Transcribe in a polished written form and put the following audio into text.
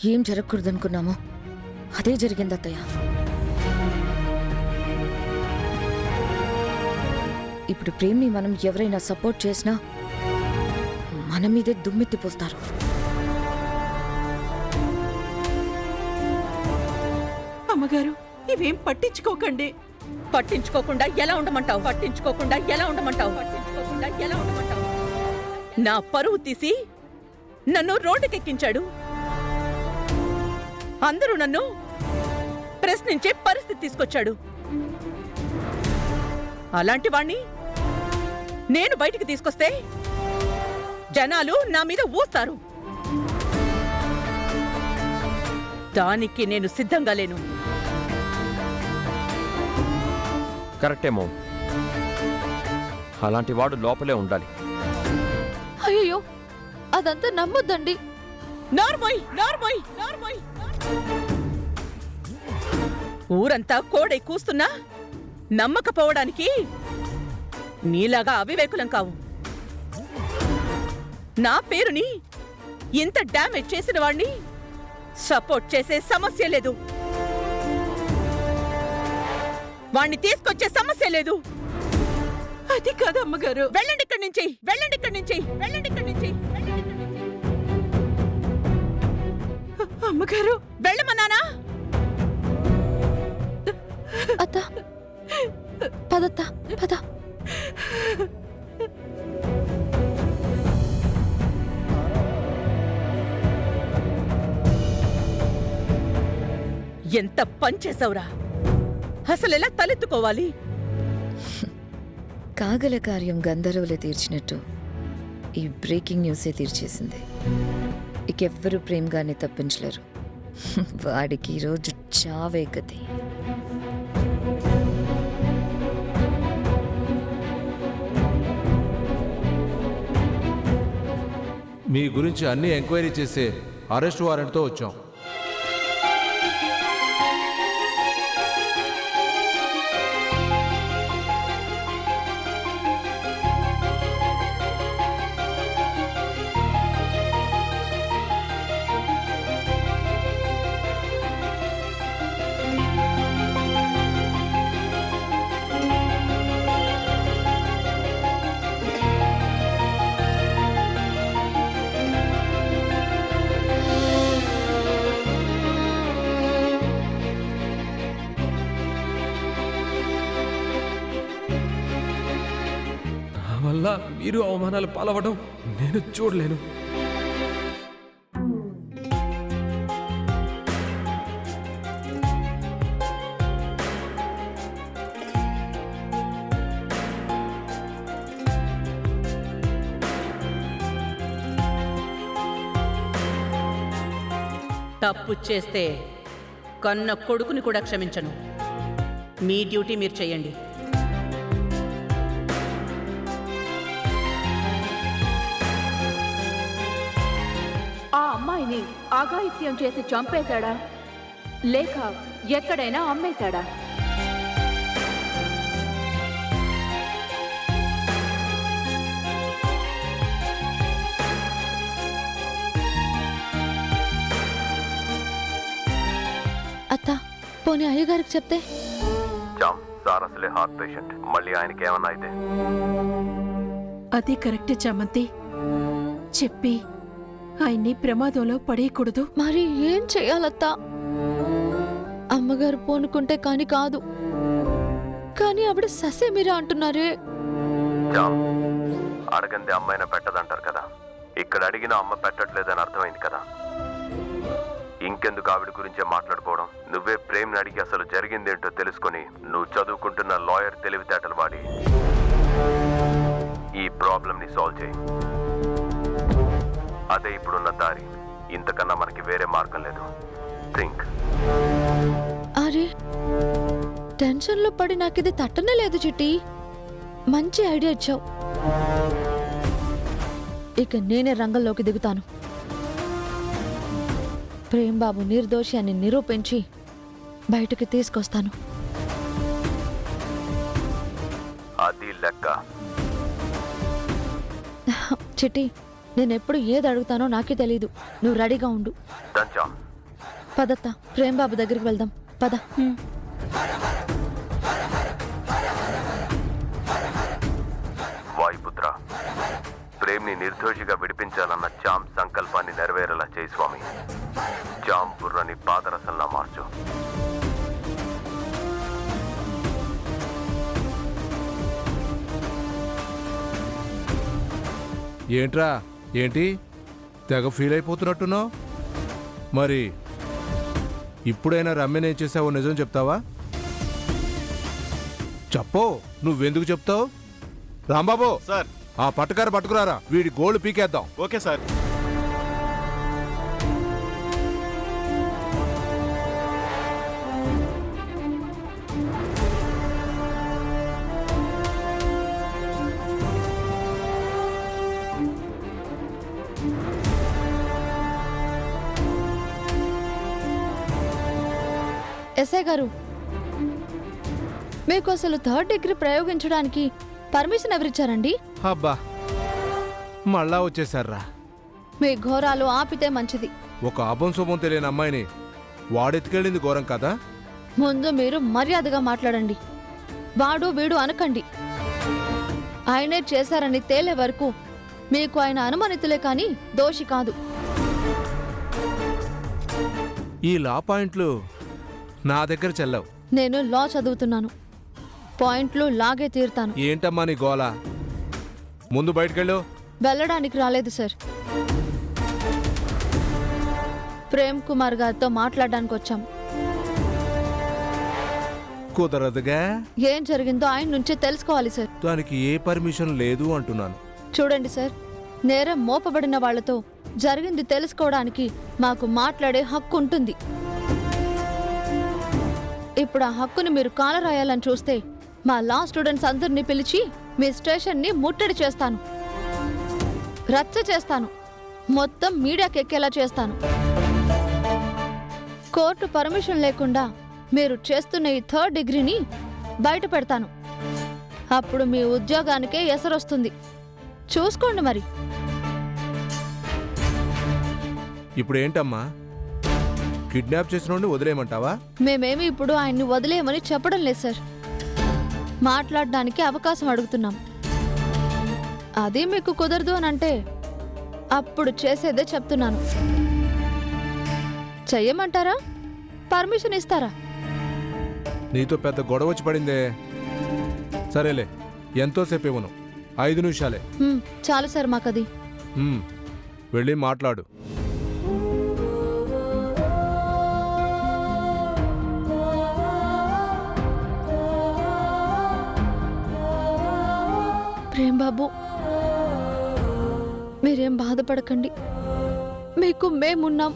ఏం జరగకూడదనుకున్నామో అదే జరిగింది అత్తయ్య. ఇప్పుడు ప్రేమ్ని మనం ఎవరైనా సపోర్ట్ చేసినా మన మీదే దుమ్మెత్తిపోస్తారు. అమ్మగారు, ఇవేం పట్టించుకోకండి. పట్టించుకోకుండా ఎలా ఉండమంటావు? పట్టించుకోకుండా ఎలా ఉండమంటావు? పట్టించుకోకుండా ఎలా ఉండమంటావు? నా పరువు తీసి నన్ను రోడ్డుకెక్కించాడు. అందరూ నన్ను ప్రశ్నించే పరిస్థితి తీసుకొచ్చాడు. అలాంటి వాణ్ణి నేను బయటికి తీసుకొస్తే జనాలు నా మీద ఊస్తారు. దానికి నేను సిద్ధంగా లేను. కరెక్టేమో, అలాంటి వాడు లోపలే ఉండాలి. అయ్యో, అదంతా నమ్మొద్దండి. నార్మోయ్ నార్మోయ్ నార్మోయ్. ఊరంతా కోడై కూస్తున్నా నమ్మకపోవడానికి నీలాగా అవివేకులం కావు. నా పేరుని ఇంత డ్యామేజ్ చేసిన వాణ్ణి సపోర్ట్ చేసే సమస్య లేదు. వాణ్ణి తీసుకొచ్చే సమస్య లేదు. అది కాదు అమ్మగారు. వెళ్ళండి ఇక్కడి నుంచి, వెళ్ళండి ఇక్కడి నుంచి, వెళ్ళండి ఇక్కడి నుంచి, వెళ్ళండి ఇక్కడి నుంచి. అమ్మగారు, వెళ్ళమన్నానా? అత్త, పదత్త, పద. ఎంత పనిచేశావురా! అసలెలా తలెత్తుకోవాలి? కాగల కార్యం గంధర్వులే తీర్చినట్టు ఈ బ్రేకింగ్ న్యూసే తీర్చేసింది. ఇకెవ్వరూ ప్రేమ్గానే తప్పించలేరు. వాడికి ఈరోజు చావే గతి. మీ గురించి అన్ని ఎంక్వైరీ చేసే అరెస్ట్ వారెంట్తో వచ్చాం. వల్ల మీరు అవమానాలు పాలవడం నేను చూడలేను. తప్పు చేస్తే కన్న కొడుకుని కూడా క్షమించను. మీ డ్యూటీ మీరు చేయండి. ఆ అమ్మాయిని అఘాయిత్యం చేసి చంపేశాడా లేక ఎక్కడైనా అమ్మేశాడా? అత్త, పోనీ అయ్యగారికి చెప్తే? సార్ అసలే హార్ట్ పేషెంట్, మళ్ళీ ఆయనకి ఏమన్నా అయితే? అది కరెక్టే చామంతి. చెప్పి ఆయన్ని ప్రమాదంలో పడేయకూడదు. మరి ఏం చెయ్యాలత్తా? అమ్మగారు పోనుకుంటే కాని కాదు, కానీ ఆవిడ ససేమిరా అంటున్నారే. అడగంది అమ్మాయిన పెట్టదంటారు కదా, ఇక్కడ అడిగిన అమ్మ పెట్టట్లేదని అర్థమైంది కదా. ఇంకెందుకు ఆవిడ గురించే మాట్లాడుకోవడం? నువ్వే ప్రేమ్ని అడిగి అసలు జరిగిందేంటో తెలుసుకొని నువ్వు చదువుకుంటున్న లాయర్ తెలివితేటలు వాడి ఈ ప్రాబ్లంని సాల్వ్ చేయి. అదే ఇప్పుడున్న దారి. ఇంతకన్నా మనకి వేరే మార్గం లేదు. థింక్. అరే, టెన్షన్లో పడి నాకిది తట్టనే లేదు చిట్టి. మంచి ఐడియా ఇచ్చావు. ఇక నేనే రంగంలోకి దిగుతాను. ప్రేమ్ బాబు నిర్దోషి అని నిరూపించి బయటకు తీసుకొస్తాను. అది లెక్క. చిట్టి, నేనెప్పుడు ఏది అడుగుతానో నాకే తెలీదు. నువ్వు రెడీగా ఉండు. దంచా, పదత్త ప్రేమ్ బాబు దగ్గరికి వెళ్దాం పద. వాయుపుత్ర, ప్రేమ్ని నిర్దోషిగా విడిపించాలన్న చామ్ సంకల్పాన్ని నెరవేరేలా చేయి స్వామి. చామ్ బుర్రని పాదరసంలా మార్చు. ఏంట్రా ఏంటి తెగ ఫీల్ అయిపోతున్నట్టున్నావు? మరి ఇప్పుడైనా రమ్యనేం చేసావో నిజం చెప్తావా? చెప్పు, నువ్వెందుకు చెప్తావు? రాంబాబు సార్. ఆ పట్టుకారు పట్టుకురారా, వీడి గోళ్ళు పీకేద్దాం. Okay sir. ఎస్ఐ గారు, మీకు అసలు 3rd డిగ్రీ ప్రయోగించడానికి పర్మిషన్ ఎవరిచ్చారండి? అబ్బా, మళ్ళా వచ్చేసారా? మీ ఘోరాలు ఆపితే మంచిది. ఒక అభం శుభం తెలియని అమ్మాయిని వాడెత్తుకెళ్ళింది ఘోరం కదా? ముందు మీరు మర్యాదగా మాట్లాడండి. వాడు వీడు అనకండి. ఆయనే చేశారని తేలే వరకు మీకు ఆయన అనుమానితులే కాని దోషి కాదు. ఈ లా పాయింట్లు నా దగ్గర చెల్లవు. నేను లా చదువుతున్నాను. పాయింట్లు లాగే తీరుతాను. ఏంటమ్మా నీ గోల? ముందు బయటకెళ్ళు. వెళ్ళడానికి రాలేదు సార్, ప్రేమ్ కుమార్ గారితో మాట్లాడడానికి వచ్చాం. కుదరదుగా. ఏం జరిగిందో ఆయన నుంచే తెలుసుకోవాలి సార్. దానికి ఏ పర్మిషన్ లేదు అంటున్నాను. చూడండి సార్, నేరం మోపబడిన వాళ్లతో జరిగింది తెలుసుకోవడానికి మాకు మాట్లాడే హక్కు ఉంటుంది. ఇప్పుడు ఆ హక్కుని మీరు కాలరాయాలని చూస్తే మా లా స్టూడెంట్స్ అందరినీ పిలిచి మీ స్టేషన్ని ముట్టడి చేస్తాను, రచ్చ చేస్తాను, మొత్తం మీడియాకి ఎక్కేలా చేస్తాను. కోర్టు పర్మిషన్ లేకుండా మీరు చేస్తున్న ఈ 3rd డిగ్రీని బయట పెడతాను. అప్పుడు మీ ఉద్యోగానికే ఎసరొస్తుంది. చూసుకోండి మరి. ఇప్పుడు ఏంటమ్మా, కిడ్నాప్ చేసినోడిని వదిలేయమంటావా? మేమేమి ఇప్పుడు ఆయన్ని వదిలేయమని చెప్పడం లేదు సార్, మాట్లాడడానికి అవకాశం అడుగుతున్నాం. అది మీకు కుదరదు అని అంటే అప్పుడు చేసేదే చెప్తున్నాను. చెయ్యమంటారా? పర్మిషన్ ఇస్తారా? నీతో పెద్ద గొడవ వచ్చి పడిందే. సరేలే, ఎంతోసేపు ఇవ్వను, 5 నిమిషాలే. చాలు సార్ మాకది. వెళ్ళి మాట్లాడు. ప్రేమ్ బాబు, మీరేం బాధపడకండి, మీకు మేమున్నాం.